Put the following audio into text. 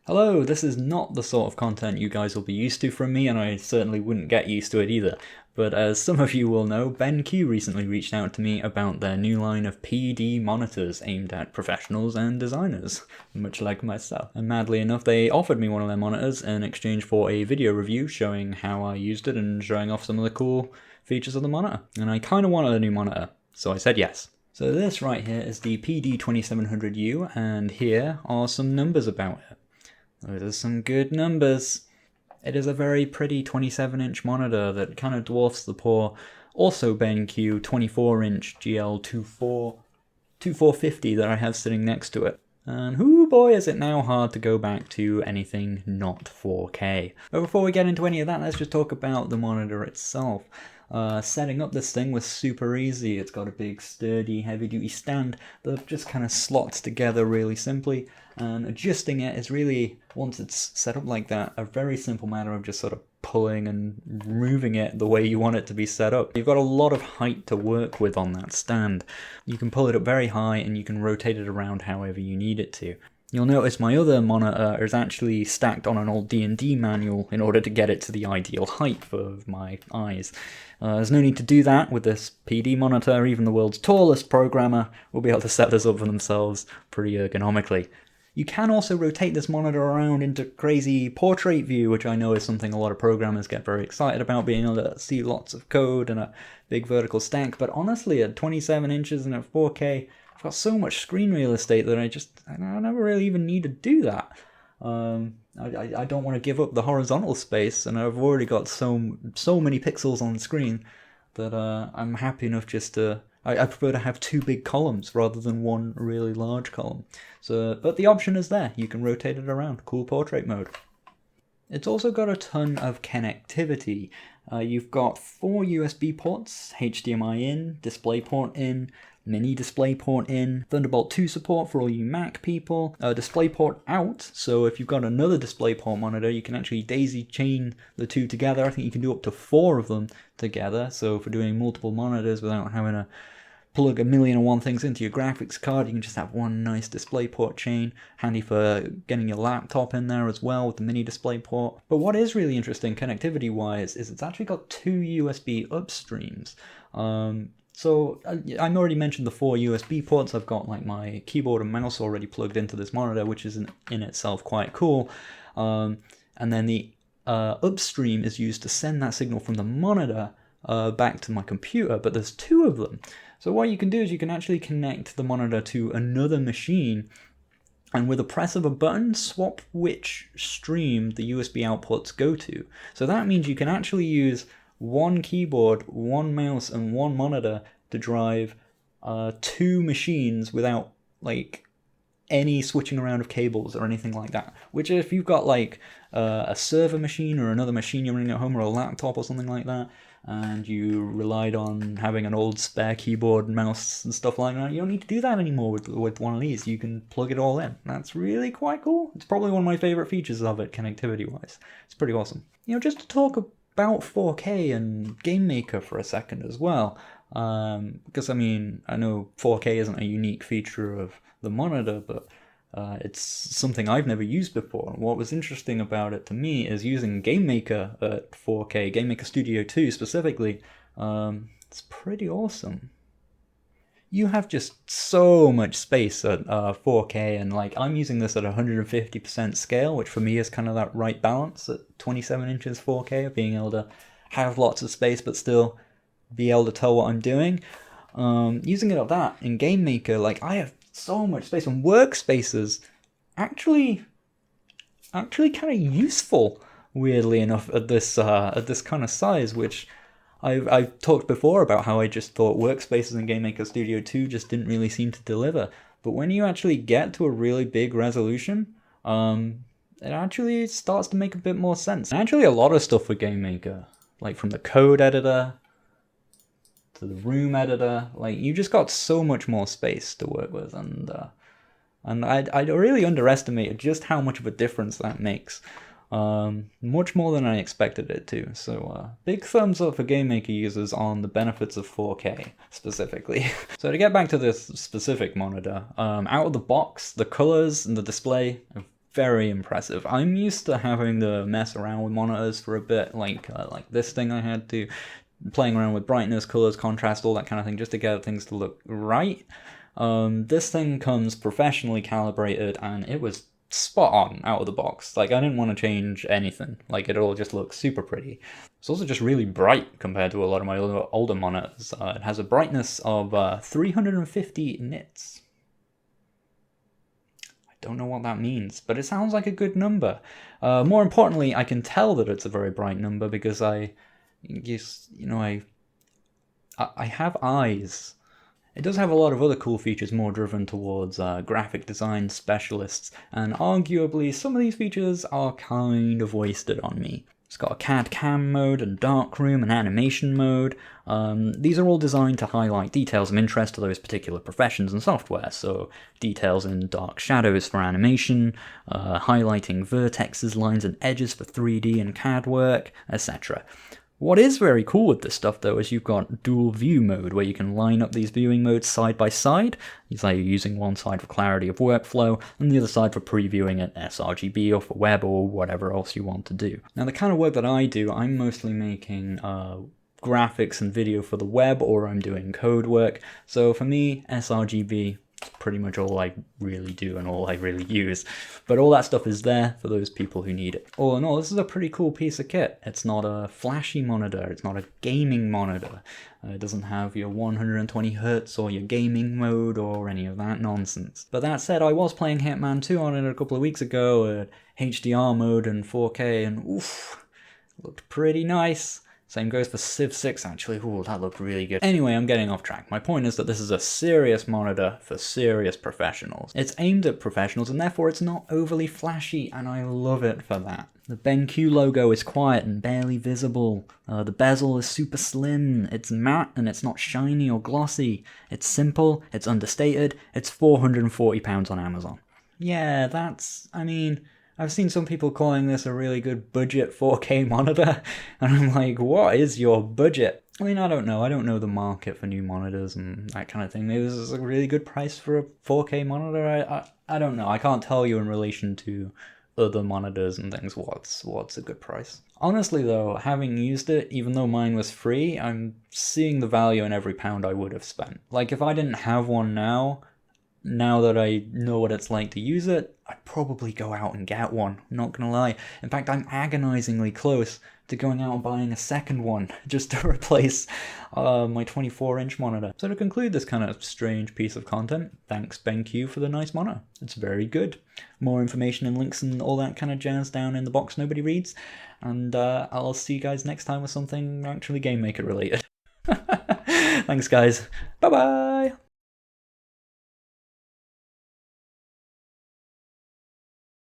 Hello, this is not the sort of content you guys will be used to from me, and I certainly wouldn't get used to it either. But as some of you will know, BenQ recently reached out to me about their new line of PD monitors aimed at professionals and designers, much like myself. And madly enough, they offered me one of their monitors in exchange for a video review showing how I used it and showing off some of the cool features of the monitor. And I kind of wanted a new monitor, so I said yes. So this right here is the PD2700U, and here are some numbers about it. Those are some good numbers. It is a very pretty 27-inch monitor that kind of dwarfs the poor, also BenQ 24-inch GL2450 that I have sitting next to it. And whoo boy, is it now hard to go back to anything not 4K. But before we get into any of that, let's just talk about the monitor itself. Setting up this thing was super easy. It's got a big, sturdy, heavy-duty stand that just kind of slots together really simply, and adjusting it is really, once it's set up like that, a very simple matter of just sort of pulling and moving it the way you want it to be set up. You've got a lot of height to work with on that stand. You can pull it up very high and you can rotate it around however you need it to. You'll notice my other monitor is actually stacked on an old D&D manual in order to get it to the ideal height for my eyes. There's no need to do that with this PD monitor. Even the world's tallest programmer will be able to set this up for themselves pretty ergonomically. You can also rotate this monitor around into crazy portrait view, which I know is something a lot of programmers get very excited about, being able to see lots of code and a big vertical stack. But honestly, at 27 inches and at 4K, I've got so much screen real estate that I never really even need to do that. I don't want to give up the horizontal space, and I've already got so many pixels on the screen that I'm happy enough just to... I prefer to have two big columns rather than one really large column. But the option is there. You can rotate it around. Cool portrait mode. It's also got a ton of connectivity. You've got 4 USB ports, HDMI in, DisplayPort in, mini DisplayPort in, Thunderbolt 2 support for all you Mac people, DisplayPort out, so if you've got another DisplayPort monitor, you can actually daisy chain the two together. I think you can do up to 4 of them together, so for doing multiple monitors without having to plug 1,000,001 things into your graphics card, you can just have one nice DisplayPort chain, handy for getting your laptop in there as well with the mini DisplayPort. But what is really interesting connectivity-wise is it's actually got 2 USB upstreams. So I already mentioned the 4 USB ports. I've got like my keyboard and mouse already plugged into this monitor, which is in itself quite cool. And then the upstream is used to send that signal from the monitor back to my computer, but there's 2 of them. So what you can do is you can actually connect the monitor to another machine, and with a press of a button, swap which stream the USB outputs go to. So that means you can actually use one keyboard, one mouse, and one monitor to drive 2 machines without like any switching around of cables or anything like that. Which if you've got like a server machine or another machine you're running at home or a laptop or something like that, and you relied on having an old spare keyboard and mouse and stuff like that, you don't need to do that anymore with one of these. You can plug it all in. That's really quite cool. It's probably one of my favorite features of it, connectivity-wise. It's pretty awesome. You know, just to talk about 4K and Game Maker for a second as well, because I mean, I know 4K isn't a unique feature of the monitor, but it's something I've never used before. What was interesting about it to me is using Game Maker at 4K, Game Maker Studio 2 specifically. It's pretty awesome. You have just so much space at 4K, and like I'm using this at 150% scale, which for me is kind of that right balance at 27 inches 4K of being able to have lots of space but still be able to tell what I'm doing. Using it at that in Game Maker, like I have so much space, and workspaces actually kind of useful, weirdly enough, at this kind of size, which I've talked before about how I just thought workspaces in Game Maker Studio 2 just didn't really seem to deliver. But when you actually get to a really big resolution, it actually starts to make a bit more sense. And actually a lot of stuff with Game Maker, like from the code editor to the room editor, like you just got so much more space to work with, and I really underestimated just how much of a difference that makes. Much more than I expected it to. So big thumbs up for Game Maker users on the benefits of 4K specifically. So to get back to this specific monitor, out of the box, the colors and the display are very impressive. I'm used to having to mess around with monitors for a bit, like this thing I had to, playing around with brightness, colors, contrast, all that kind of thing, just to get things to look right. This thing comes professionally calibrated, and it was spot on out of the box. Like, I didn't want to change anything. Like, it all just looks super pretty. It's also just really bright compared to a lot of my older monitors. It has a brightness of 350 nits. I don't know what that means, but it sounds like a good number. More importantly, I can tell that it's a very bright number because I have eyes. It does have a lot of other cool features more driven towards graphic design specialists, and arguably some of these features are kind of wasted on me. It's got a CAD cam mode and darkroom and animation mode. These are all designed to highlight details of interest to those particular professions and software, so details in dark shadows for animation, highlighting vertexes, lines and edges for 3D and CAD work, etc. What is very cool with this stuff, though, is you've got dual view mode, where you can line up these viewing modes side by side. It's like you're using one side for clarity of workflow, and the other side for previewing at sRGB or for web or whatever else you want to do. Now, the kind of work that I do, I'm mostly making graphics and video for the web, or I'm doing code work. So for me, sRGB, pretty much all I really do and all I really use. But all that stuff is there for those people who need it. All in all, this is a pretty cool piece of kit. It's not a flashy monitor, it's not a gaming monitor. It doesn't have your 120 Hz or your gaming mode or any of that nonsense. But that said, I was playing Hitman 2 on it a couple of weeks ago at HDR mode and 4K, and oof, looked pretty nice. Same goes for Civ 6, actually. Ooh, that looked really good. Anyway, I'm getting off track. My point is that this is a serious monitor for serious professionals. It's aimed at professionals, and therefore it's not overly flashy, and I love it for that. The BenQ logo is quiet and barely visible. The bezel is super slim. It's matte, and it's not shiny or glossy. It's simple, it's understated, it's £440 on Amazon. Yeah, I've seen some people calling this a really good budget 4K monitor, and I'm like, what is your budget? I mean, I don't know. I don't know the market for new monitors and that kind of thing. Maybe this is a really good price for a 4K monitor. I don't know. I can't tell you in relation to other monitors and things what's a good price. Honestly though, having used it, even though mine was free, I'm seeing the value in every pound I would have spent. Like, if I didn't have one now that I know what it's like to use it, I'd probably go out and get one, not gonna lie. In fact, I'm agonizingly close to going out and buying a second one just to replace my 24-inch monitor. So to conclude this kind of strange piece of content, thanks BenQ for the nice monitor. It's very good. More information and links and all that kind of jazz down in the box nobody reads, and I'll see you guys next time with something actually Game Maker related. Thanks guys, bye bye!